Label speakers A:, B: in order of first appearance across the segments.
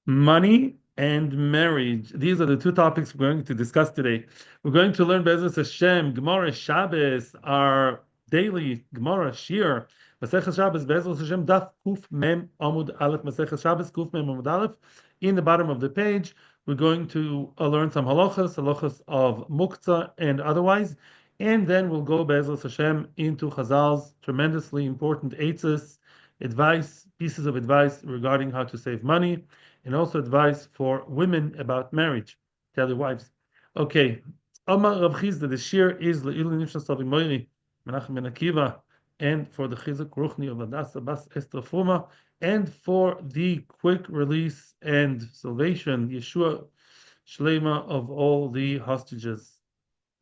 A: Money and marriage. These are the two topics we're going to discuss today. We're going to learn Be'ezus Hashem, Gemara Shabbos, our daily Gemara Shir, Maseches Shabbos, Be'ezus Hashem, Daf Kuf Mem Amud Aleph, Maseches Shabbos, Kuf Mem Amud Aleph. In the bottom of the page, we're going to learn some halachas of muktzah and otherwise, and then we'll go Be'ezus Hashem into Chazal's tremendously important eitzes, advice, pieces of advice regarding how to save money and also advice for women about marriage. Tell your wives. Okay. Amar Rav Chisda, the shir is Le'ilu Nishnas Avi Moiri, Menachem Ben Akiva, and for the Chizuk Ruchni of Adasa Bas Esther Fuma, and for the quick release and salvation, Yeshua Shlema of all the hostages.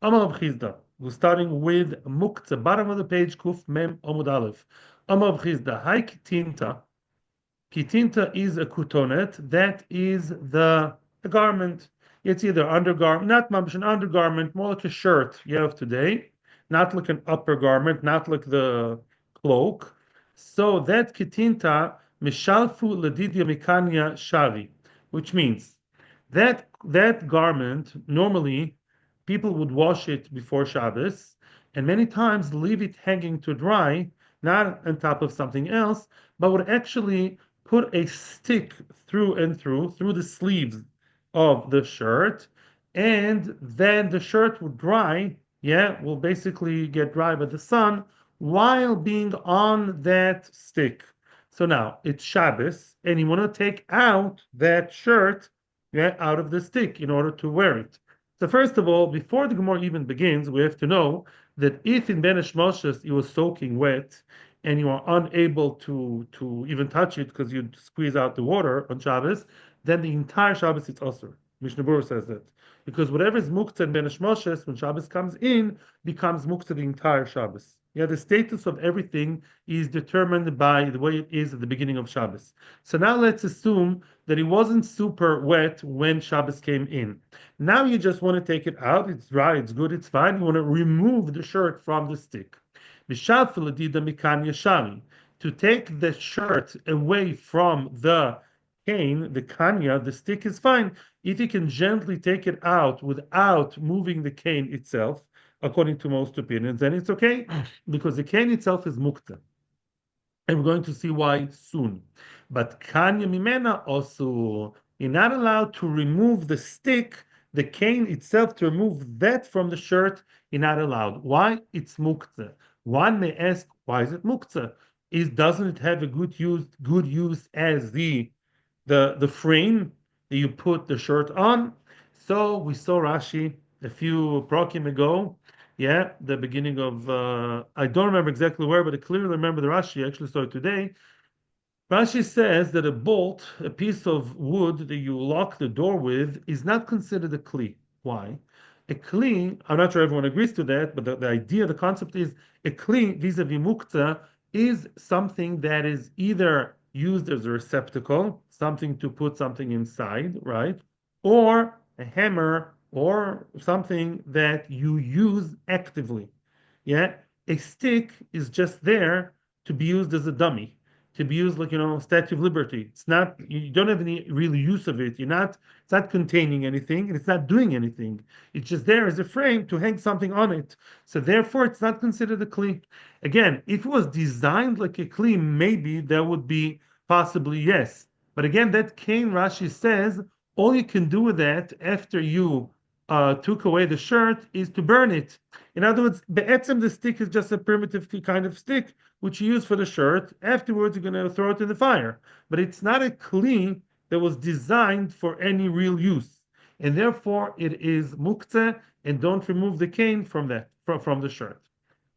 A: Amar Rav Chisda, we're starting with Muktzah, bottom of the page, Kuf Mem Omud Aleph. Amar Rav Chisda, Hai Kitinta. Kitinta is a kutonet, that is the garment. It's either undergarment, not much an undergarment, more like a shirt you have today, not like an upper garment, not like the cloak. So that kitinta mishalfu ledidya mikanya shari, which means that garment normally people would wash it before Shabbos, and many times leave it hanging to dry, not on top of something else, but would actually put a stick through and through the sleeves of the shirt, and then the shirt will dry, will basically get dry by the sun while being on that stick. So now it's Shabbos, and you want to take out that shirt, out of the stick in order to wear it. So first of all, before the Gemara even begins, we have to know that if in Ben Moshes it was soaking wet, and you are unable to even touch it because you squeeze out the water on Shabbos, then the entire Shabbos is Osir. Mishnah Berurah says that. Because whatever is Muktzah and Ben Moshes, when Shabbos comes in, becomes Muktzah the entire Shabbos. The status of everything is determined by the way it is at the beginning of Shabbos. So now let's assume that it wasn't super wet when Shabbos came in. Now you just want to take it out. It's dry, it's good, it's fine. You want to remove the shirt from the stick. To take the shirt away from the cane, the kanya, the stick is fine. If you can gently take it out without moving the cane itself, according to most opinions, then it's okay, because the cane itself is mukta. And we're going to see why soon. But kanya mimena also, you're not allowed to remove the stick, the cane itself, to remove that from the shirt, you're not allowed. Why? It's mukta. One may ask, why is it muktzah? Doesn't it have a good use as the frame that you put the shirt on? So we saw Rashi a few prokim ago, the beginning of I don't remember exactly where, but I clearly remember the Rashi. I actually saw it today. Rashi says that a bolt, a piece of wood that you lock the door with, is not considered a kli. Why? A kli, I'm not sure everyone agrees to that, but the idea, the concept is a kli vis-a-vis muktzah is something that is either used as a receptacle, something to put something inside, right? Or a hammer or something that you use actively. A stick is just there to be used as a dummy, to be used like Statue of Liberty. It's not, you don't have any real use of it. It's not containing anything, and it's not doing anything. It's just there as a frame to hang something on it. So therefore, it's not considered a kli. Again, if it was designed like a kli, maybe that would be possibly yes. But again, that cane, Rashi says, all you can do with that after you took away the shirt is to burn it. In other words, be'etzem, the stick is just a primitive kind of stick which you use for the shirt. Afterwards, you're going to throw it in the fire. But it's not a kli that was designed for any real use. And therefore, it is muktzeh, and don't remove the cane from from the shirt.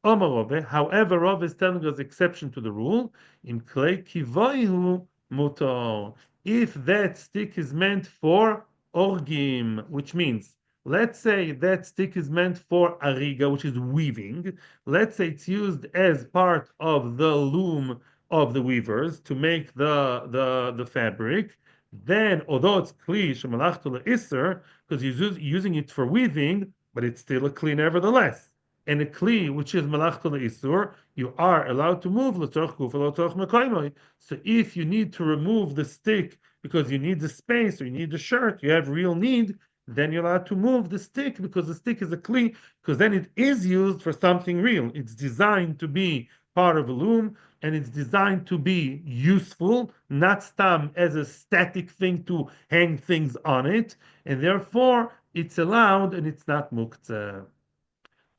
A: However, Rav is telling us exception to the rule. In klei kivoihu mutar. If that stick is meant for orgim, which means, let's say that stick is meant for ariga, which is weaving. Let's say it's used as part of the loom of the weavers to make the fabric. Then, although it's kli shemalachtu le'isser, because you're using it for weaving, but it's still a kli nevertheless. And a kli, which is malachtu le'isur, you are allowed to move l'tzorch kufa l'tzorch mekoymoi. So if you need to remove the stick because you need the space or you need the shirt, you have real need, then you're allowed to move the stick because the stick is a kli, because then it is used for something real. It's designed to be part of a loom, and it's designed to be useful, not stam as a static thing to hang things on it, and therefore it's allowed and it's not muktzah.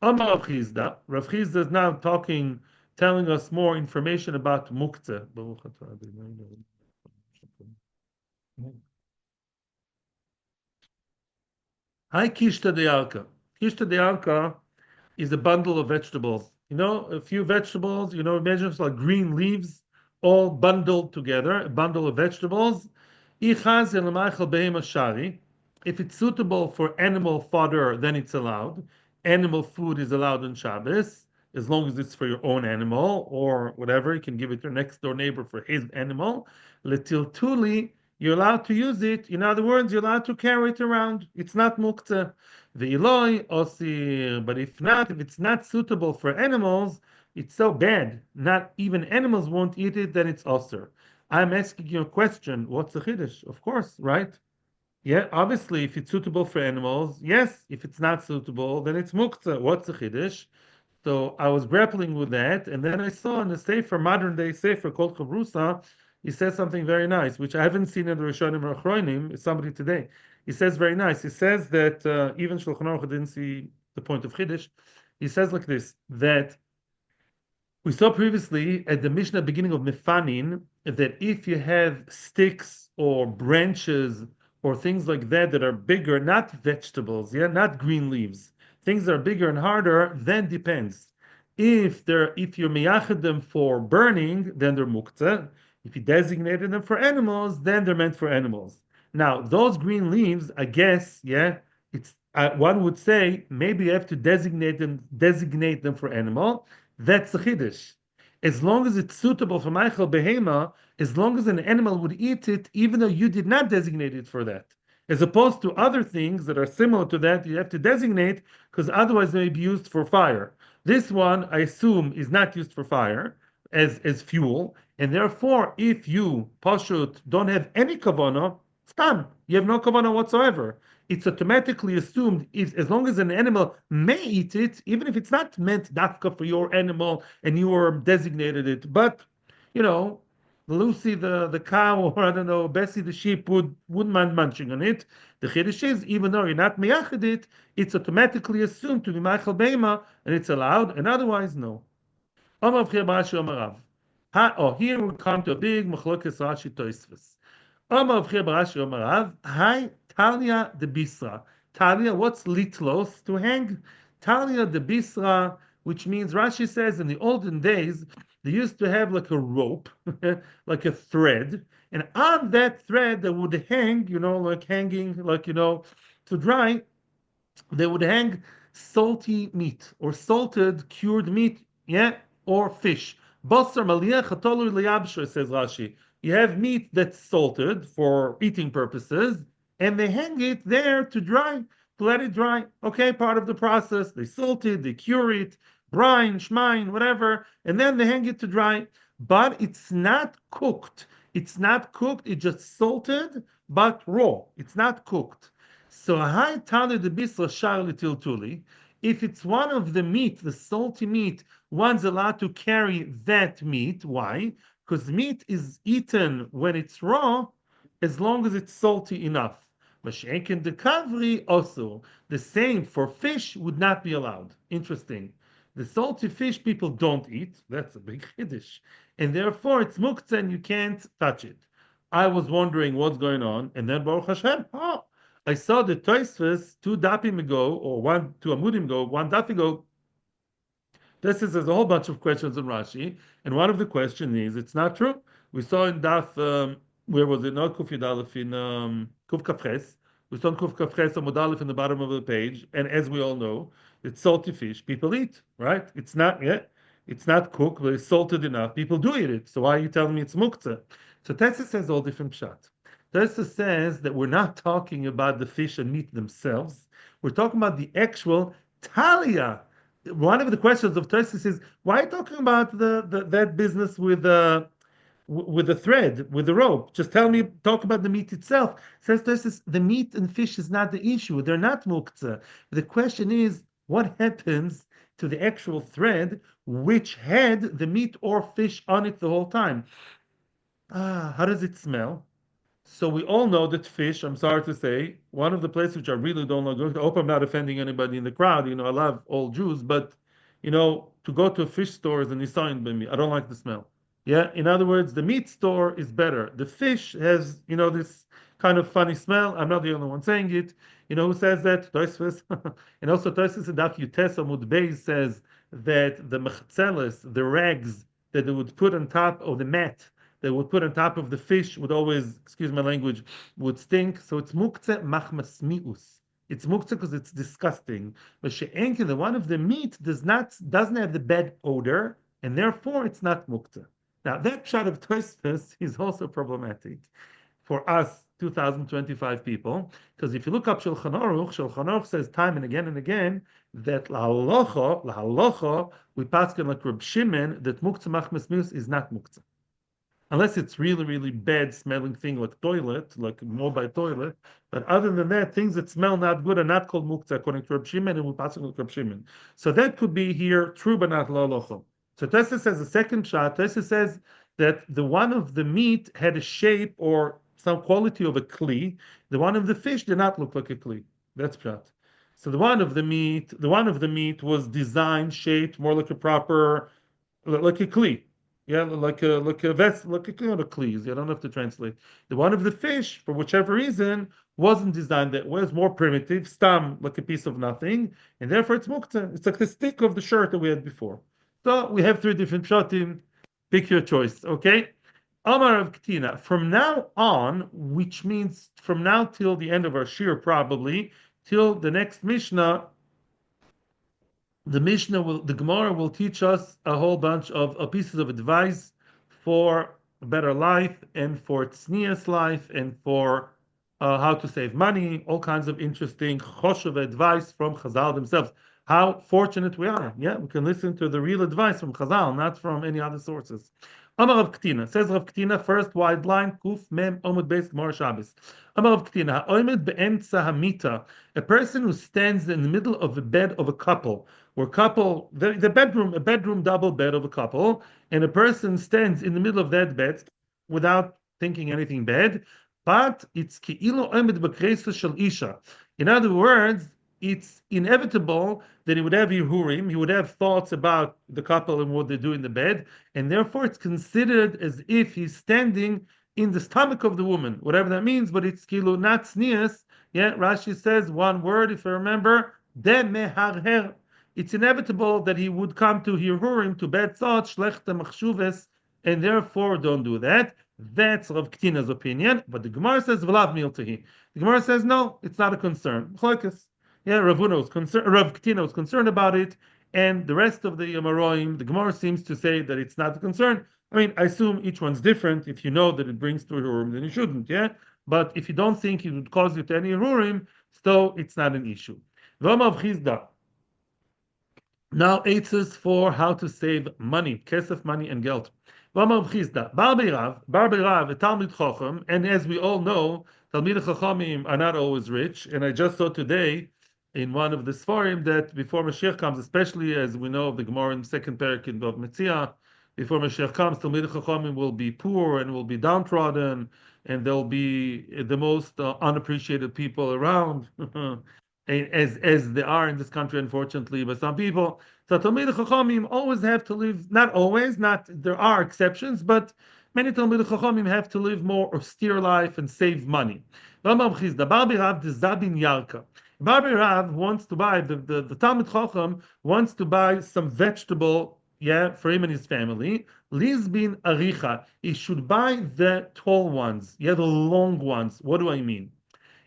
A: Amar Rav Chisda. Rav Chisda is now talking, telling us more information about muktzah. Hi, Kishta de Alka. Kishta de Alka is a bundle of vegetables. A few vegetables, imagine it's like green leaves, all bundled together, a bundle of vegetables. Ichaz el ma'achal behem shari. If it's suitable for animal fodder, then it's allowed. Animal food is allowed on Shabbos, as long as it's for your own animal or whatever. You can give it to your next door neighbor for his animal. Letil tuli, you're allowed to use it. In other words, you're allowed to carry it around. It's not muktzah. The Eloi osir, but if it's not suitable for animals, it's so bad. Not even animals won't eat it, then it's osir. I'm asking you a question. What's the chiddush? Of course, right? Yeah, obviously, if it's suitable for animals, yes. If it's not suitable, then it's muktzah. What's the chiddush? So I was grappling with that, and then I saw in the Sefer, modern day Sefer called Chavrusa, he says something very nice, which I haven't seen in the Rishonim or Achronim. It's somebody today. He says very nice. He says that even Shulchan Aruch didn't see the point of Chiddush. He says like this, that we saw previously at the Mishnah beginning of Mefanin that if you have sticks or branches or things like that that are bigger, not vegetables, yeah, not green leaves, things that are bigger and harder, then depends. If you're miyachid them for burning, then they're muktzah. If you designated them for animals, then they're meant for animals. Now, those green leaves, I guess, yeah, it's one would say maybe you have to designate them for animal. That's the chiddush. As long as it's suitable for Michael Behema, as long as an animal would eat it, even though you did not designate it for that. As opposed to other things that are similar to that, you have to designate because otherwise they may be used for fire. This one, I assume, is not used for fire as fuel, and therefore, if you pashut don't have any kavana, stam, you have no kavana whatsoever. It's automatically assumed if as long as an animal may eat it, even if it's not meant dafka for your animal and you are designated it, but you know, Lucy the cow or I don't know Bessie the sheep wouldn't mind munching on it. The chiddush is even though you're not miyachid it, it's automatically assumed to be ma'achal beima and it's allowed, and otherwise no. Amar B'chir B'Rashi Amar Rav. Here we come to a big machlokes Rashi Tosfos. Amar B'chir B'Rashi Amar Rav. Hi Talia de Bisra. Talia, what's litlos to hang? Talia de Bisra, which means Rashi says in the olden days they used to have like a rope, like a thread, and on that thread they would hang, like hanging, like to dry they would hang salty meat or salted cured meat, yeah, or fish. Basar maliyah chatolur liyabsha, says Rashi. You have meat that's salted for eating purposes, and they hang it there to dry, to let it dry. Okay, part of the process. They salt it, they cure it, brine, shmine, whatever, and then they hang it to dry. But it's not cooked. It's not cooked. It's just salted, but raw. It's not cooked. So high tali de bisla shar tuli. If it's one of the meat, the salty meat, one's allowed to carry that meat. Why? Because meat is eaten when it's raw, as long as it's salty enough. Mashenken de kavri also. The same for fish would not be allowed. Interesting. The salty fish people don't eat. That's a big chiddush. And therefore it's muktzah and you can't touch it. I was wondering what's going on, and then Baruch Hashem, I saw the Tosfos 2 dapim ago, or 2 amudim ago, 1 daf ago. This is there's a whole bunch of questions in Rashi, and one of the questions is it's not true. We saw in daf where was it? Not Kuf Yudalef in Kuf Kafres. We saw in Kuf Kafres Amud Aleph in the bottom of the page, and as we all know, it's salty fish. People eat, right? It's not cooked, but it's salted enough. People do eat it. So why are you telling me it's muktzah? So Tesla says all different pshat. Tesla says that we're not talking about the fish and meat themselves. We're talking about the actual talia. One of the questions of Tosfos is why are you talking about that business with with the thread, with the rope. Just talk about the meat itself. Says this, the meat and fish is not the issue. They're not muktzah. The question is, what happens to the actual thread, which had the meat or fish on it the whole time? How does it smell? So we all know that fish, I'm sorry to say, one of the places which I really don't like, I hope I'm not offending anybody in the crowd. I love all Jews, but to go to a fish store is an sign by me. I don't like the smell. Yeah, in other words, the meat store is better. The fish has, this kind of funny smell. I'm not the only one saying it. Who says that? Tosfos. And also Tosfos in Daf Yutes Amud Beis says that the mechzeles, the rags that they would put on top of the mat, they would put on top of the fish would always, excuse my language, would stink. So it's muktzeh machmas mius. It's muktzeh because it's disgusting. But she'enke, the one of the meat, doesn't have the bad odor, and therefore it's not muktzeh. Now that shot of Tosfos is also problematic for us 2025 people, because if you look up Shulchan Aruch says time and again that lahalocha, we pass like Reb Shimon that muktzeh machmas mius is not muktzeh unless it's really, really bad smelling thing like toilet, like mobile toilet. But other than that, things that smell not good are not called muktzah according to Reb Shimon, and we pass it with Reb Shimon. So that could be here true, but not lolochom. So Tessa says the second shot. Tessa says that the one of the meat had a shape or some quality of a kli. The one of the fish did not look like a kli. That's shot. So the one of the meat was designed, shaped more like a proper, like a kli. Yeah, like a vessel, like a kind of cleese. You don't have to translate. The one of the fish, for whichever reason, wasn't designed that way. It's more primitive, stam, like a piece of nothing, and therefore it's mukta. It's like the stick of the shirt that we had before. So we have three different shotim. Pick your choice, okay? Amar of Ktina. From now on, which means from now till the end of our shir, probably till the next Mishnah, the Gemara will teach us a whole bunch of pieces of advice for a better life and for tznius life and for how to save money, all kinds of interesting choshev advice from Chazal themselves. How fortunate we are. Yeah, we can listen to the real advice from Chazal, not from any other sources. Amar Rav Ktina, says Rav Ktina, first wide line, Kuf Mem Omud Beis Gemara Shabbos. Amar Rav Ktina, Ha'omed be'emtza hamita, a person who stands in the middle of the bed of a couple, where couple, the bedroom, a bedroom double bed of a couple, and a person stands in the middle of that bed without thinking anything bad, but it's ki'ilo omed b'kreisa shel isha. In other words, it's inevitable that he would have Yehurim, he would have thoughts about the couple and what they do in the bed, and therefore it's considered as if he's standing in the stomach of the woman, whatever that means, but it's kilu not sneas. Yeah, Rashi says one word, if I remember, de meharher. It's inevitable that he would come to Yehurim, to bad thoughts, shlechte machshuves, and therefore don't do that. That's Rav Ktina's opinion, but the Gemara says v'lav miltahi. The Gemara says no, it's not a concern. Yeah, Rav Ktina was concerned about it, and the rest of the Amoraim, the Gemara seems to say that it's not a concern. I mean, I assume each one's different. If you know that it brings to Hurim, then you shouldn't, yeah? But if you don't think it would cause you to any Hurim, so it's not an issue. Rav Chisda. Now, answers for how to save money, kesef, money, and geld. Rav Chisda. Bar Rav, a Talmid Chacham, and as we all know, Talmid Chachamim are not always rich, and I just saw today in one of the Sfarim that before Mashiach comes, especially as we know of the Gemara in the second parak in Bava Metzia, before Mashiach comes, Talmidei Chachamim will be poor and will be downtrodden, and they'll be the most unappreciated people around, as they are in this country, unfortunately, by some people. So Talmidei Chachamim always have to live, not always, not there are exceptions, but many Talmidei Chachamim have to live more austere life and save money. Rav Chisda, Bar Rav de Zabin Yarka. Rabbi Rav wants to buy, the Talmid Chacham wants to buy some vegetable, yeah, for him and his family. Lizbin Aricha. He should buy the tall ones, yeah, the long ones. What do I mean?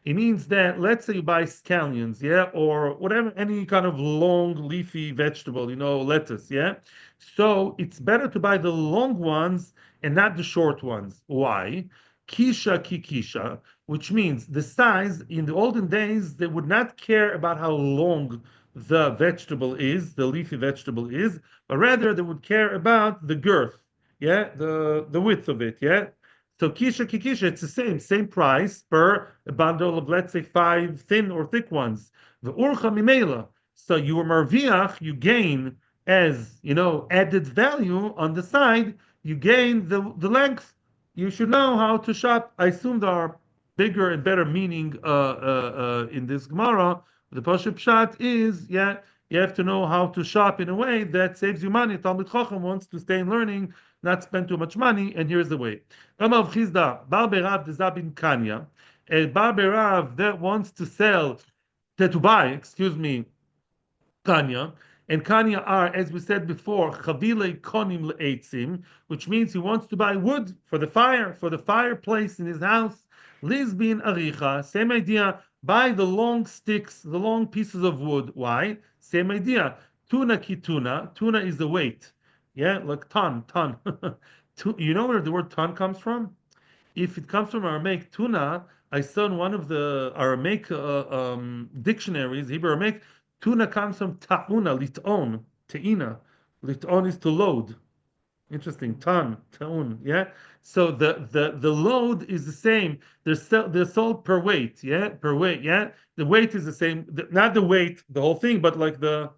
A: It means that, let's say you buy scallions, yeah, or whatever, any kind of long leafy vegetable, lettuce, yeah. So it's better to buy the long ones and not the short ones. Why? Kisha kikisha, which means the size. In the olden days, they would not care about how long the vegetable is, the leafy vegetable is, but rather they would care about the girth. Yeah, the width of it. Yeah. So kisha kikisha, it's the same price per a bundle of, let's say, five thin or thick ones. The urcha mimela. So you are marviach, you gain as added value on the side. You gain the length. You should know how to shop. I assume there are bigger and better meaning in this Gemara. The Pashup Pshat is, yeah, you have to know how to shop in a way that saves you money. Talmud Chacham wants to stay in learning, not spend too much money, and here's the way. Rav Chisda, Bar Berav Dezabin Kanya, a Bar Berav that wants to sell, to buy, excuse me, Kanya. And Kanya are, as we said before, Chavile Konim Le'etzim, which means he wants to buy wood for the fireplace in his house. Lisbin Aricha, same idea, buy the long sticks, the long pieces of wood. Why? Same idea. Tuna kituna, tuna is the weight. Yeah, like ton. You know where the word ton comes from? If it comes from Aramaic tuna, I saw in one of the Aramaic dictionaries, Hebrew Aramaic, tuna comes from ta'una, lit'on, te'ina. Lit'on is to load. Interesting. Ta'un, yeah. So the load is the same. They're sold per weight, yeah, per weight, yeah. The weight is the same, not the weight, the whole thing, but like the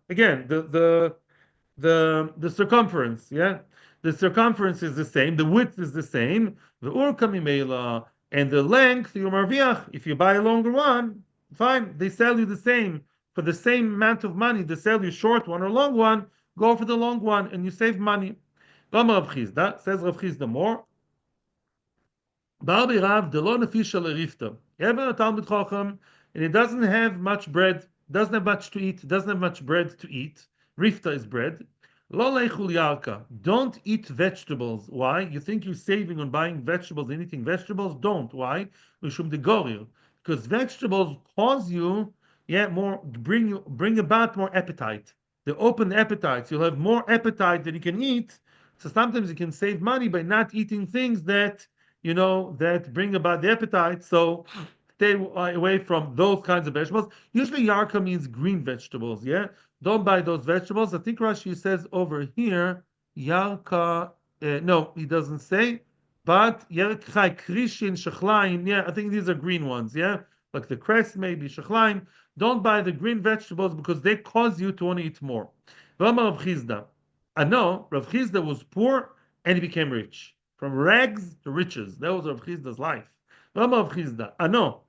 A: circumference, yeah. The circumference is the same, the width is the same, the urka mimela, and the length you marviach. If you buy a longer one, fine, they sell you the same for the same amount of money. They sell you short one or long one, go for the long one, and you save money. Rav Chisda says Rav Chisda more. Barbi Rav Delon official Rifta. You have a Talmud Chacham, and it doesn't have much bread, doesn't have much to eat, doesn't have much bread to eat. Rifta is bread. Lo leichul yarka. Don't eat vegetables. Why? You think you're saving on buying vegetables and eating vegetables? Don't. Why? Mishum de gorir. Because vegetables cause you, yeah, bring about more appetite. They open the appetite. So you'll have more appetite than you can eat. So sometimes you can save money by not eating things that bring about the appetite. So stay away from those kinds of vegetables. Usually yarka means green vegetables, yeah? Don't buy those vegetables. I think Rashi says over here, yarka, no, he doesn't say, but yarkchai, krishin, shachlaim, yeah, I think these are green ones, yeah? Like the cress, maybe, shachlaim. Don't buy the green vegetables because they cause you to want to eat more. Rav Chisda. I know Rav Chisda was poor and he became rich. From rags to riches. That was Rav Chisda's life. Rav Chisda. I know,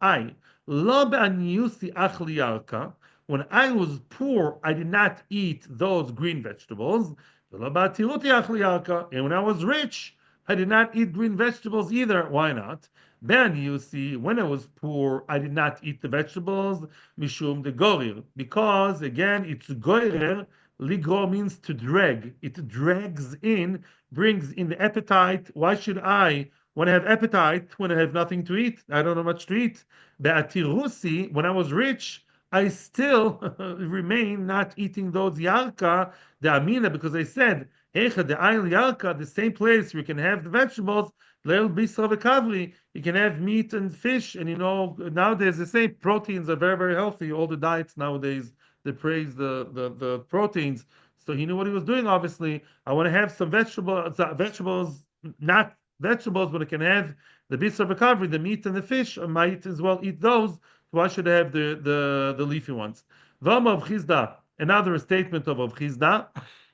A: Lo be'aniusi achli yarka. When I was poor, I did not eat those green vegetables. And when I was rich, I did not eat green vegetables either. Why not? Be'aniusi, when I was poor, I did not eat the vegetables. Mishum de gorir. Because, again, it's gorer. Ligro means to drag. It drags in, brings in the appetite. Why should I want to have appetite when I have nothing to eat? I don't know much to eat. Be'atirusi, when I was rich, I still remain not eating those yarka, the amina, because I said, Echa the ail yarka, the same place where you can have the vegetables, leil bisra v'kavri, you can have meat and fish, and nowadays they say proteins are very, very healthy. All the diets nowadays, they praise the proteins. So he knew what he was doing, obviously. I want to have some vegetables, not vegetables, but I can have the bisra v'kavri, the meat and the fish. I might as well eat those. Why should I have the leafy ones? Vam of Chisda, another statement of Chisda.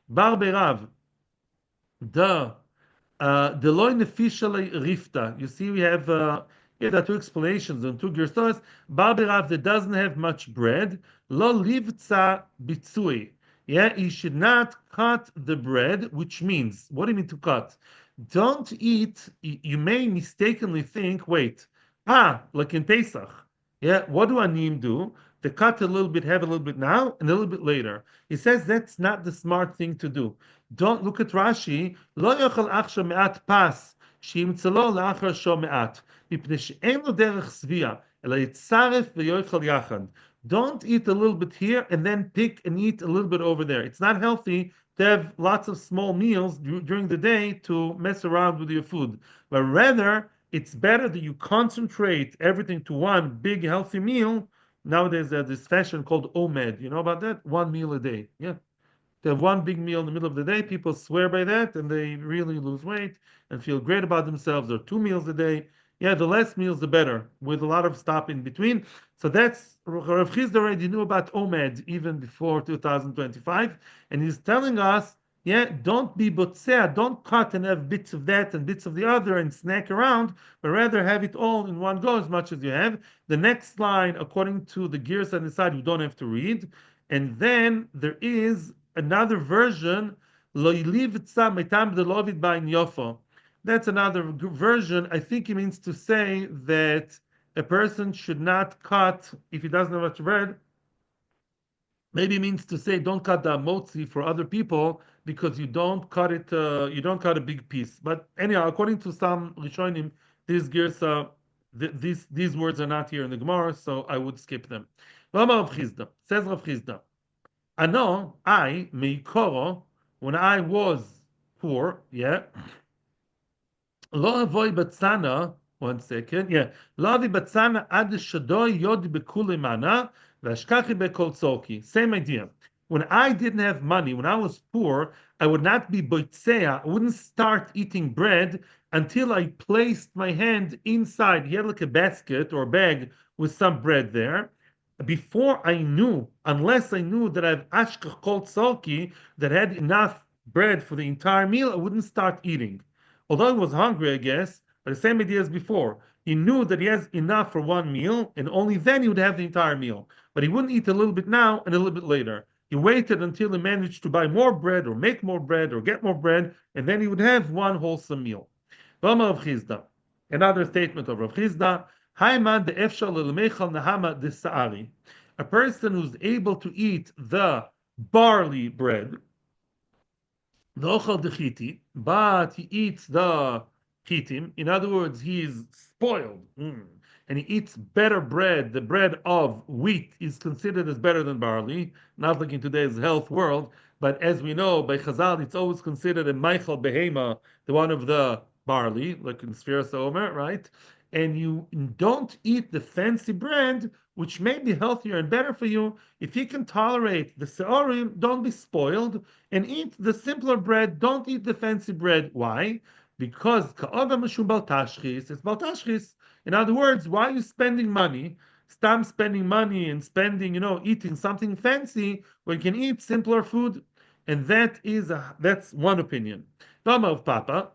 A: Bar Berav, the loy nefishale rifta. You see, we have there are two explanations and two gersos. Bar Berav that doesn't have much bread. Lo livtza bitsui. Yeah, he should not cut the bread, which means, what do you mean to cut? Don't eat. You may mistakenly think, wait, like in Pesach. Yeah, what do anim do? They cut a little bit, have a little bit now, and a little bit later. He says that's not the smart thing to do. Don't look at Rashi. Lo yochel achsha me'at pas, shiimtzalo la'achar sho me'at, mipnei she'en lo derech svia, ela yitzaref ve'yochel yachad. Don't eat a little bit here and then pick and eat a little bit over there. It's not healthy to have lots of small meals during the day to mess around with your food, but rather it's better that you concentrate everything to one big healthy meal. Nowadays there's this fashion called OMED. You know about that? One meal a day. Yeah. to have one big meal in the middle of the day. People swear by that, and they really lose weight and feel great about themselves. Or 2 meals a day. Yeah, the less meals, the better, with a lot of stop in between. So that's Rav Chisda already knew about OMED even before 2025, and he's telling us, yeah, don't be botzea, don't cut and have bits of that and bits of the other and snack around, but rather have it all in one go as much as you have. The next line, according to the gears on the side, we don't have to read. And then there is another version, lo yiliv tzam etam delovid ba'in yofo. That's another version. I think it means to say that a person should not cut if he doesn't have much bread. Maybe it means to say don't cut the motzi for other people because you don't cut it. You don't cut a big piece. But anyhow, according to some Rishonim, these girsa, these words are not here in the Gemara, so I would skip them. Rav Chisda says Rav Chisda, Ano, I meikoro, when I was poor, yeah. Lo avoy batzana, 1 second, yeah. Lo avi batzana ad shadoi yodi bekuli mana, vashkachi bekol tzoki. Same idea. When I didn't have money, when I was poor, I would not be boitzea, I wouldn't start eating bread until I placed my hand inside. He had like a basket or a bag with some bread there. Before I knew, unless I knew that I have ashkach kol tzolki, that had enough bread for the entire meal, I wouldn't start eating. Although he was hungry, I guess, but the same idea as before. He knew that he has enough for one meal, and only then he would have the entire meal. But he wouldn't eat a little bit now and a little bit later. He waited until he managed to buy more bread or make more bread or get more bread, and then he would have one wholesome meal. Rav Chisda. Another statement of Rav Chisda. A person who's able to eat the barley bread, but he eats the chitim. In other words, he is spoiled. And he eats better bread. The bread of wheat is considered as better than barley, not like in today's health world. But as we know, by Chazal, it's always considered a Michael Behema, the one of the barley, like in Sfiras Omer, right? And you don't eat the fancy bread, which may be healthier and better for you. If you can tolerate the seorim, don't be spoiled and eat the simpler bread. Don't eat the fancy bread. Why? Because ka'oda mashum baltashchis. It's baltashchis. In other words, why are you spending money? Stop spending money and spending, eating something fancy when you can eat simpler food. And that's one opinion. Rav Papa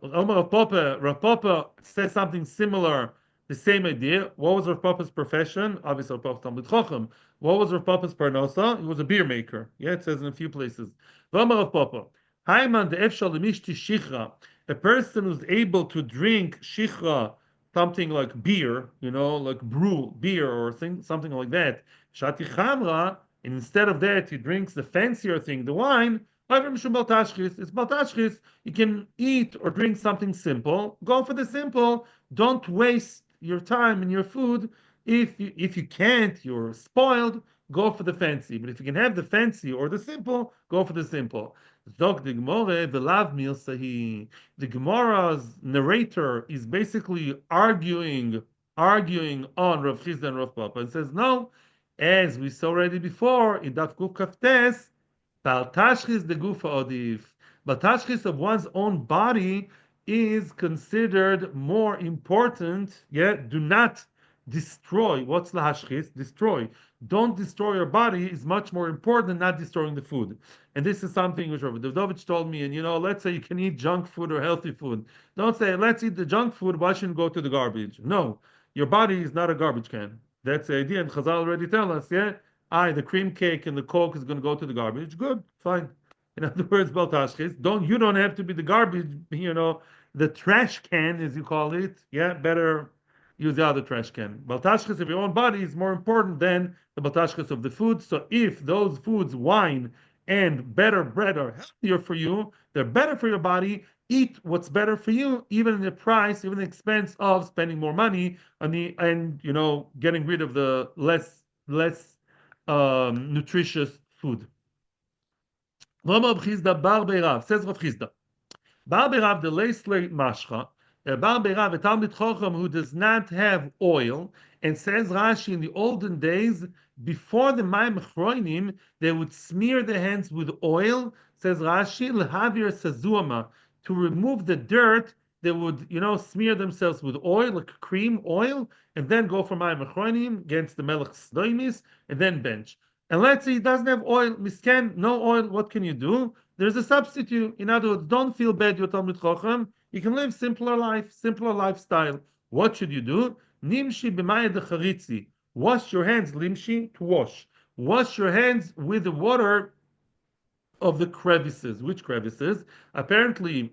A: says something similar, the same idea. What was Rav Papa's profession? Obviously, Rav Papa Talmid Chacham. What was Rav Papa's parnosa? He was a beer maker. Yeah, it says in a few places. Rav Papa, Hayman de Efshal Mishti Shichra, a person who's able to drink Shichra, something like beer, like brew beer or something like that. Shati Chamra, and instead of that, he drinks the fancier thing, the wine. It's baltashchis. You can eat or drink something simple. Go for the simple. Don't waste your time and your food. If you can't, you're spoiled. Go for the fancy. But if you can have the fancy or the simple, go for the simple. Zog the Gemara v'lav milsahi. The Gemara's narrator is basically arguing on Rav Chisda and Rav Papa and says, no, as we saw already before in Daf Kuf Kaftes, Baltashchis de gufa odif. Baltashchis of one's own body is considered more important. Yeah, do not destroy. What's lahashchis? Destroy. Don't destroy your body is much more important than not destroying the food. And this is something which Rav Davidovich told me. And let's say you can eat junk food or healthy food. Don't say let's eat the junk food. Why shouldn't go to the garbage? No, your body is not a garbage can. That's the idea. And Chazal already tell us. Yeah. The cream cake and the Coke is going to go to the garbage. Good, fine. In other words, baltashchis, you don't have to be the garbage, the trash can, as you call it. Yeah, better use the other trash can. Baltashchis of your own body is more important than the baltashchis of the food. So if those foods, wine and better bread are healthier for you, they're better for your body, eat what's better for you, even in the price, even the expense of spending more money and getting rid of the less nutritious food. Rav Chisda Bar Beirav says Rav Chisda. Bar Beirav the leisler mashcha. Bar Beirav a Talmid Chacham who does not have oil, and says Rashi in the olden days before the Mayim Chroinim they would smear their hands with oil Says Rashi, l'havir sazuama, to remove the dirt, they would, smear themselves with oil, like cream oil, and then go for mayim achronim against the melech sdoimis, and then bench. And let's say he doesn't have oil, misken, no oil, what can you do? There's a substitute. In other words, don't feel bad, you're Talmid Chacham. You can live simpler life, simpler lifestyle. What should you do? Nimshi b'mayad charitzi. Wash your hands, limshi, to wash. Wash your hands with the water of the crevices. Which crevices? Apparently,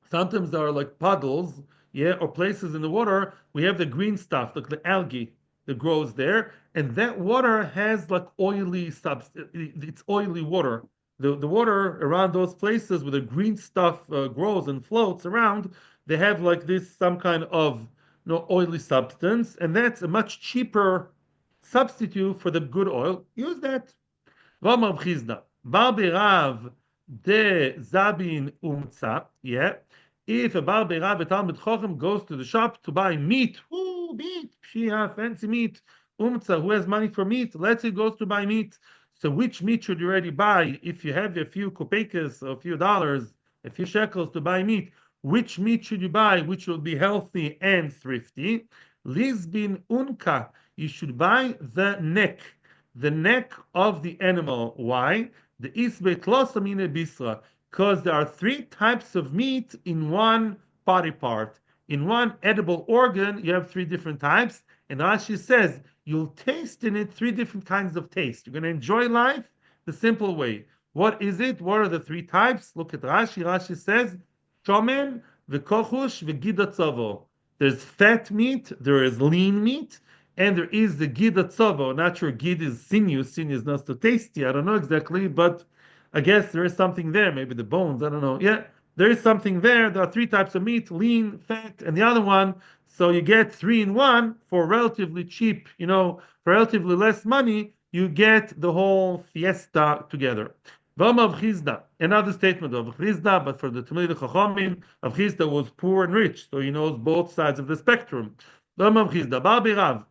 A: sometimes there are like puddles, yeah, or places in the water. We have the green stuff, like the algae that grows there, and that water has like oily substance. It's oily water. The water around those places where the green stuff grows and floats around, they have like this some kind of oily substance, and that's a much cheaper substitute for the good oil. Use that. Rav Chisda, Bar Berav de Zabin Umtza, yeah. If a Bar Berav, a Talmid Chochem, goes to the shop to buy meat, meat, pshia, fancy meat, Umtza, who has money for meat, let's say goes to buy meat. So which meat should you already buy if you have a few kopekes, a few dollars, a few shekels to buy meat? Which meat should you buy which will be healthy and thrifty? Lisbin unka, you should buy the neck of the animal. Why? The isbetlosamine bisra, because there are three types of meat in one body part. In one edible organ, you have three different types, and Rashi says you'll taste in it three different kinds of taste. You're going to enjoy life the simple way. What is it? What are the three types? Look at Rashi. Rashi says, shomen, v'kochush, v'gidatzovo. There's fat meat, there is lean meat, and there is the gidatzovo. Not sure gid is sinew. Sinew is not so tasty. I don't know exactly, but I guess there is something there. Maybe the bones. I don't know. Yeah, there is something there. There are three types of meat: lean, fat, and the other one. So you get three in one for relatively cheap. For relatively less money, you get the whole fiesta together. Rav Chisda, another statement of Chisda, but for the Talmidei Chachamim, Rav Chisda was poor and rich, so he knows both sides of the spectrum. Rav Chisda, Bar Berav,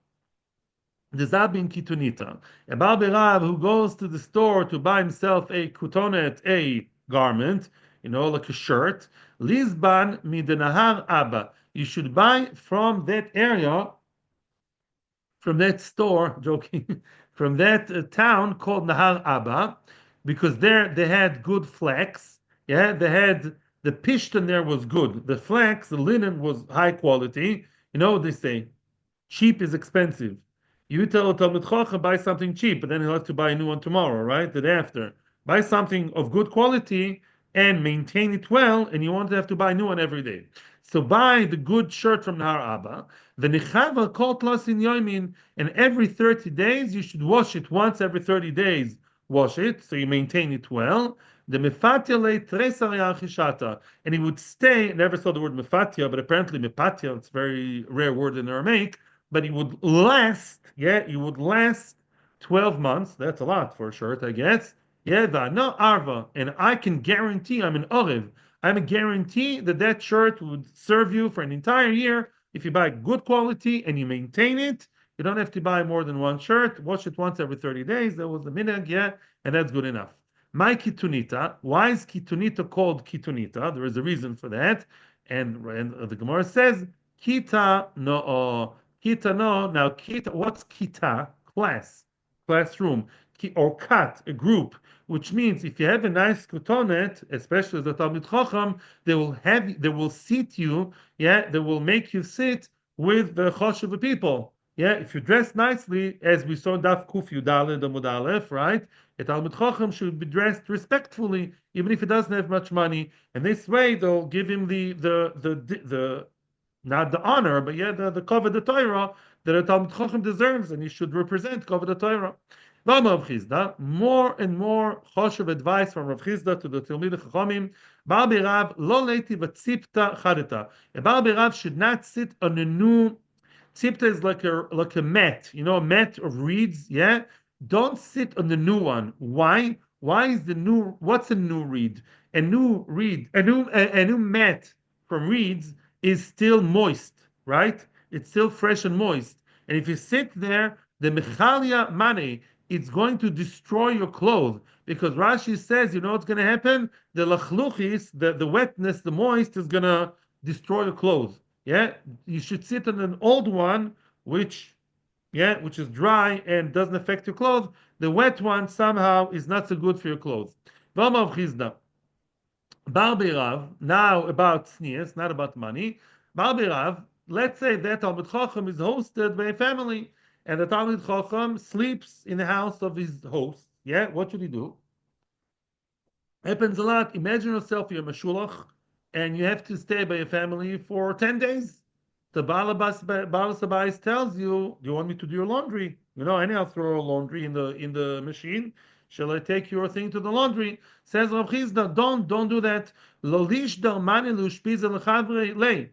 A: the Zabin Kitunita, a Bar Berav who goes to the store to buy himself a kutonet, a garment, like a shirt, Lizban midenahar Abba. You should buy from that area, from that store, joking, from that town called Nahar Abba, because there they had good flax. Yeah, they had the pishtan there was good. The flax, the linen was high quality. You know what they say? Cheap is expensive. You tell a Talmid Chacham buy something cheap, but then he'll have to buy a new one tomorrow, right? The day after. Buy something of good quality and maintain it well, and you won't have to buy a new one every day. So buy the good shirt from Nahar Abba. The nichava kol tlos in yomin, and every 30 days you should wash it once every 30 days. Wash it so you maintain it well. The mefatia le tresar, and he would stay. I never saw the word mefatia, but apparently mepatia, it's a very rare word in Aramaic. But he would last, yeah, he would last 12 months. That's a lot for a shirt, I guess. Yeah, no arva, and I can guarantee I'm an oriv. I'm a guarantee that that shirt would serve you for an entire year if you buy good quality and you maintain it. You don't have to buy more than one shirt. Wash it once every 30 days. That was the minhag, yeah, and that's good enough. My kitunita. Why is kitunita called kitunita? There is a reason for that, and the Gemara says kita no. Kita no. Now kita. What's kita? Classroom, or kat, a group, which means if you have a nice kutonet, especially as a Talmid Chacham, they will seat you, yeah, they will make you sit with the choshev people. Yeah, if you dress nicely, as we saw in Daf Kuf Yudaleh the Mudalef, right? A Talmid Chacham should be dressed respectfully, even if he doesn't have much money. And this way, they'll give him the not the honor, but yeah, the kavod the Torah that a Talmid Chacham deserves, and he should represent kavod the Torah. Rav Chisda, more and more choshev advice from Rav Chisda to the Talmidei Chachamim. Bar Berav lo leiti v'tzipta chareta. A Bar Berav should not sit on a new tzipta is like a mat, a mat of reeds. Yeah, don't sit on the new one. Why? Why is the new? What's a new reed? A new reed, a new mat from reeds is still moist, right? It's still fresh and moist. And if you sit there, the mechalia mane, it's going to destroy your clothes. Because Rashi says, you know what's going to happen? The lachluchis, the wetness, the moist, is going to destroy your clothes. Yeah, you should sit on an old one, which which is dry and doesn't affect your clothes. The wet one somehow is not so good for your clothes. Rav Chisda. Bar Birav, now about sneers, not about money. Bar Birav, let's say that Talmud Chacham is hosted by a family, and the Talmud Chacham sleeps in the house of his host. Yeah, what should he do? Happens a lot. Imagine yourself, you're a Meshulach, and you have to stay by your family for 10 days. The Balabas tells you, do you want me to do your laundry? You know, anyhow, throw laundry in the machine. Shall I take your thing to the laundry? Says Rav Chisda, don't do that. Lolish del mani lei.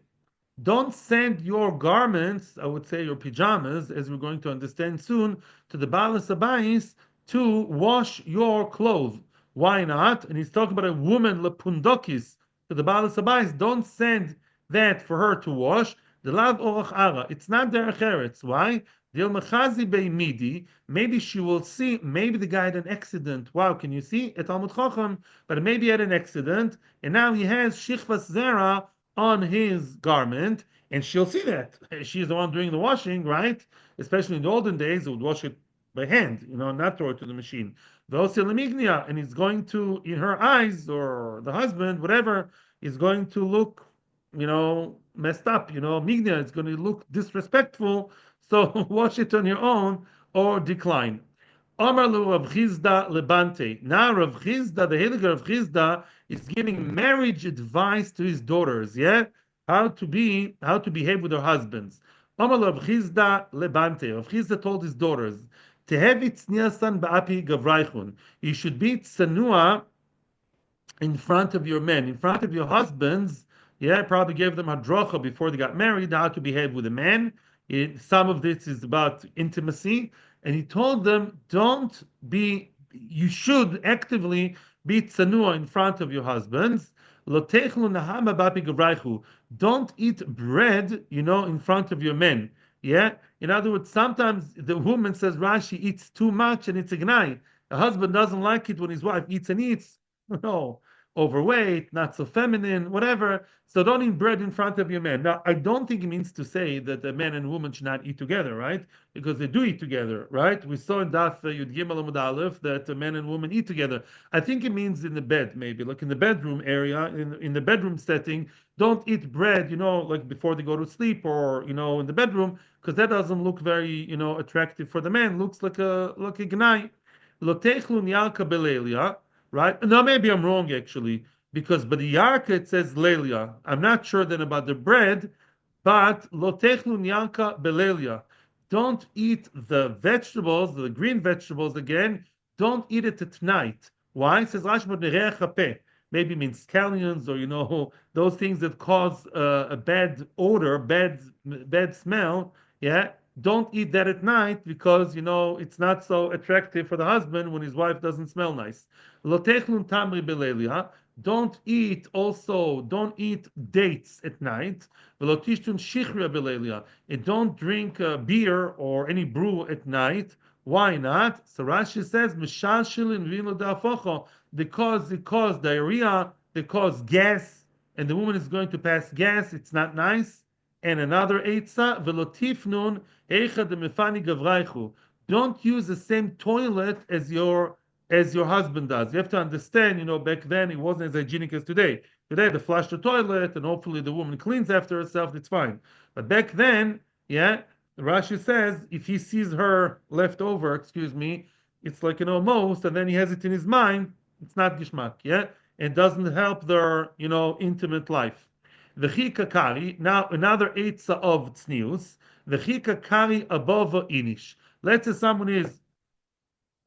A: Don't send your garments, I would say your pajamas, as we're going to understand soon, to the Baal Sabayis to wash your clothes. Why not? And he's talking about a woman, lepundokis, to the Baal Sabayis. Don't send that for her to wash. The lav orach ara. It's not derech eretz. Why? Dil mechazi bei midi. Maybe she will see. Maybe the guy had an accident. Wow, can you see? At Talmud Chacham, but maybe he had an accident, and now he has shichvas zera on his garment, and she'll see that. She's the one doing the washing, right? Especially in the olden days, they would wash it by hand, not throw it to the machine. And it's going to, in her eyes, or the husband, whatever, is going to look, messed up. Mignia, it's going to look disrespectful. So wash it on your own or decline. Amar lu Rav Chisda lebante. Now Rav Chisda, the Heilige Rav Chisda, is giving marriage advice to his daughters. Yeah, how to behave with their husbands. Amar lu Rav Chisda lebante. Rav Chisda told his daughters, "Tehevi tzniasan ba'api gavraychun." You should be tsanua in front of your men, in front of your husbands. Yeah, probably gave them hadracha before they got married, how to behave with a man. Some of this is about intimacy. And he told them, you should actively be tsanua in front of your husbands. Don't eat bread, in front of your men. Yeah? In other words, sometimes the woman says Rashi eats too much and it's a gnai. The husband doesn't like it when his wife eats and eats. No, overweight, not so feminine, whatever. So don't eat bread in front of your man. Now, I don't think it means to say that a man and woman should not eat together, right? Because they do eat together, right? We saw in Daf Yud Gimel Amud Aleph that a man and woman eat together. I think it means in the bed, maybe, like in the bedroom area, in the bedroom setting. Don't eat bread, like before they go to sleep, or in the bedroom, because that doesn't look very, attractive for the man. Looks like a gnai. Lotechlu nialka belelia, right? No, maybe I'm wrong actually, because but the yarka it says lelia. I'm not sure then about the bread, but lotechlu nialka belelia. Don't eat the vegetables, the green vegetables again. Don't eat it at night. Why? It says Rashi, maybe means scallions, or those things that cause a bad odor, bad smell. Yeah, don't eat that at night, because it's not so attractive for the husband when his wife doesn't smell nice. Lotechlun tamri belelia. Don't eat dates at night. Velotishtun shichria belelia. And don't drink beer or any brew at night. Why not? So Rashi says, Mishalshilin vino da'afocho, because it causes diarrhea, they cause gas, and the woman is going to pass gas. It's not nice. And another eitzah, velotifnun eicha de mefani gavraichu. Don't use the same toilet as your husband does. You have to understand, back then it wasn't as hygienic as today. Today they flush the toilet, and hopefully the woman cleans after herself. It's fine. But back then, yeah, Rashi says if he sees her left over, excuse me, it's like most, and then he has it in his mind. It's not gishmak, yeah, it doesn't help their intimate life. The chikakari, now another eitzah of tznius, the chikakari above inish. Let's say someone is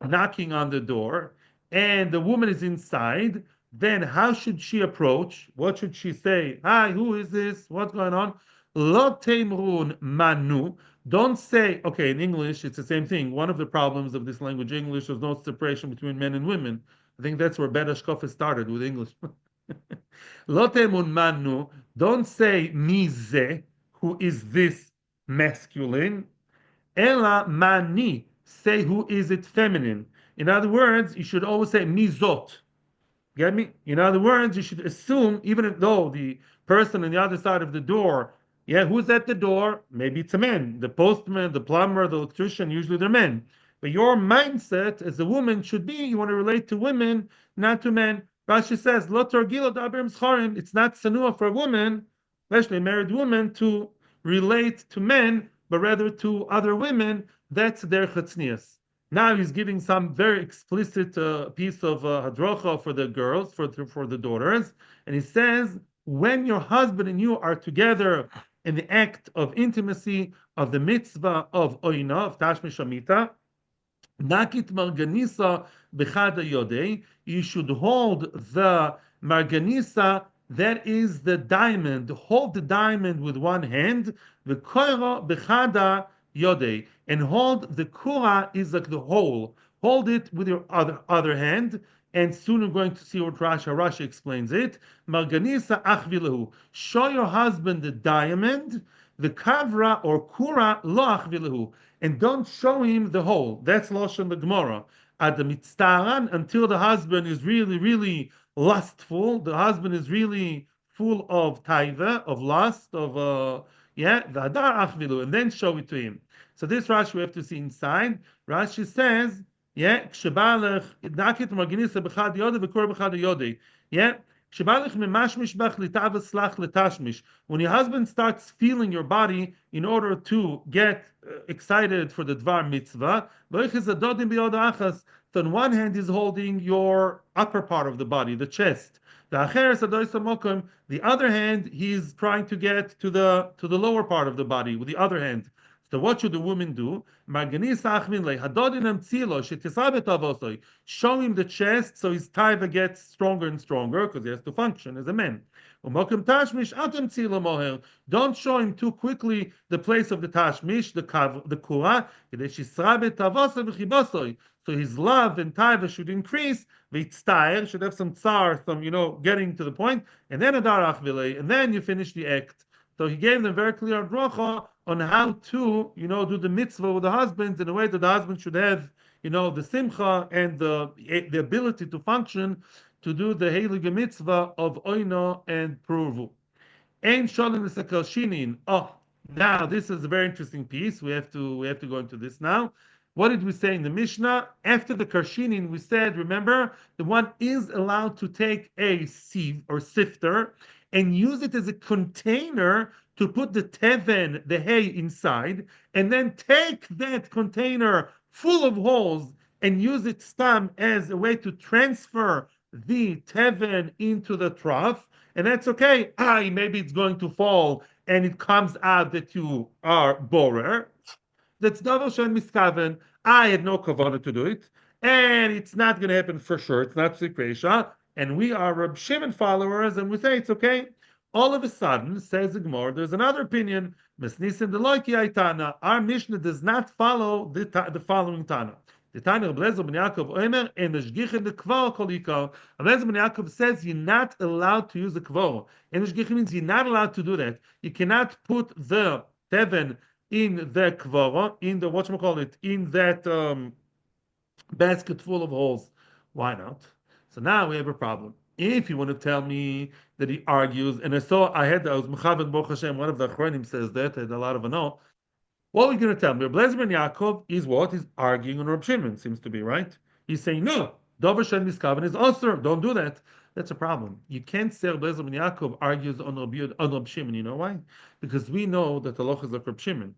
A: knocking on the door and the woman is inside. Then how should she approach? What should she say? Hi, who is this? What's going on? Lo temrun manu. Don't say, okay, in English, it's the same thing. One of the problems of this language, English, there's no separation between men and women. I think that's where Bet Hashkafa started with English. Lo temun manu. Don't say mize, who is this masculine. Ela mani. say who is it feminine. In other words, you should always say mizot. Get me? In other words, you should assume, even though the person on the other side of the door, yeah, who's at the door? Maybe it's a man. The postman, the plumber, the electrician, usually they're men. But your mindset as a woman should be you want to relate to women, not to men. Rashi says, Lo torgilo dabirim scharim. It's not sanua for a woman, especially a married woman, to relate to men, but rather to other women. That's their chatznias. Now he's giving some very explicit piece of hadrocha for the girls, for the daughters, and he says, when your husband and you are together in the act of intimacy of the mitzvah of oina of tashmish shamita, nakit marganisa bechada yodei, you should hold the marganisa, that is the diamond. Hold the diamond with one hand, the koira bechada yodei, and hold the kura is like the hole. Hold it with your other hand, and soon we're going to see what Rashi explains it. Marganisa achvilahu. Show your husband the diamond, the kavra or kura lo achvilahu, and don't show him the hole. That's Lashon the Gemara. At the mitztaran, until the husband is really, really lustful, the husband is really full of taiva, of lust, of yeah, the hadar achvilu, and then show it to him. So this Rashi we have to see inside. Rashi says, yeah, kshebalech nakit marginisa b'chad yodeh v'kor b'chad yodeh. Yeah, kshebalech memashmish bach litav slach letashmish. When your husband starts feeling your body in order to get excited for the dvar mitzvah, so on one hand he's holding your upper part of the body, the chest. The other hand he's trying to get to the lower part of the body with the other hand. So what should the woman do? Show him the chest so his taiva gets stronger and stronger because he has to function as a man. Don't show him too quickly the place of the tashmish, the kura, so his love and taiva should increase. V'tztair should have some tsar, some getting to the point, and then adar achvilei, and then you finish the act. So he gave them very clear bracha on how to, do the mitzvah with the husbands in a way that the husband should have, the simcha and the ability to function to do the heilige mitzvah of oino and pruvu. Ein shalom l'sakal. Oh, now this is a very interesting piece. We have to go into this now. What did we say in the Mishnah? After the karshinin, we said, remember, the one is allowed to take a sieve or sifter and use it as a container to put the teven, the hay, inside, and then take that container full of holes and use it stam as a way to transfer the teven into the trough. And that's okay. Maybe it's going to fall and it comes out that you are borer. That's Davar Shem Miskaven. I had no kavanah to do it, and it's not going to happen for sure. It's not Sikresha, and we are Reb Shimon followers, and we say it's okay. All of a sudden, says the Gemara, there's another opinion. Mesnisim Deloiki Aitana. Our Mishnah does not follow the following Tana. The Tana of Lezer ben Yaakov Omer and Eshgichin the Kvar Kolikar. Lezer ben Yaakov says you're not allowed to use the Kvar. And Eshgichin means you're not allowed to do that. You cannot put the teven in the kvara, in the in that basket full of holes. Why not? So now we have a problem. If you want to tell me that he argues, and I was Mechavan Baruch Hashem, one of the Achronim says that, had a lot of a no. What are you going to tell me? Reb ben Yaakov is what? He's arguing on Reb Shimon, seems to be, right? He's saying, no, Dover Shem Miskavan is also, don't do that. That's a problem. You can't say Reb ben Yaakov argues on Reb Shimon. You know why? Because we know that the Loch is like Reb Shimon.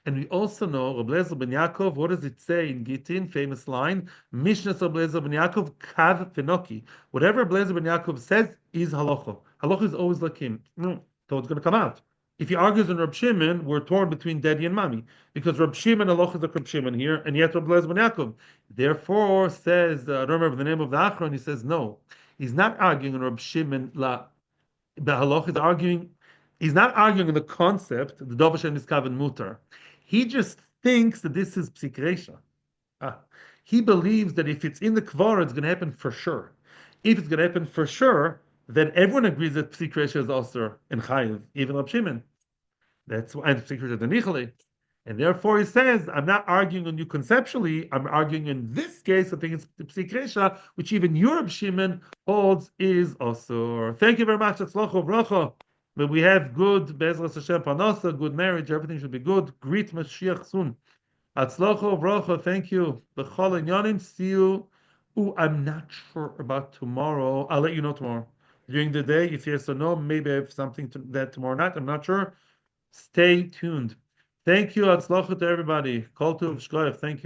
A: And we also know Reb ben Yaakov, what does it say in Gittin, famous line? Mishnah Reb ben Yaakov, Kav Fenoki. Whatever Reb ben Yaakov says is halacha. Halacha is always like him. So it's going to come out. If he argues on Reb Shimon, we're torn between daddy and mommy. Because Reb Shimon, halacha is like Reb Shimon here, and yet Reb ben Yaakov. Therefore, says, I don't remember the name of the Achron, he says, no. He's not arguing on Reb Shimon, the halacha is arguing, he's not arguing on the concept, the Dover Shem Miskaven Mutar. He just thinks that this is psikresha. He believes that if it's in the kvar, it's going to happen for sure. If it's going to happen for sure, then everyone agrees that psikresha is also in chayiv, even Reb Shimon. That's why psikresha is the nichale. And therefore, he says, I'm not arguing on you conceptually. I'm arguing in this case. I think it's the psikresha, which even Europe Shimon holds is also. Thank you very much. Atzlocho bracha. But we have good Bezras Hashem Panosa, good marriage. Everything should be good. Greet Mashiach soon. Atzlocho bracha. Thank you. B'chol inyanim. See you. Ooh, I'm not sure about tomorrow. I'll let you know tomorrow during the day. If yes or no, maybe I have something to that tomorrow night. I'm not sure. Stay tuned. Thank you. Atzlocha to everybody. Kol tuv shkoyev. Thank you.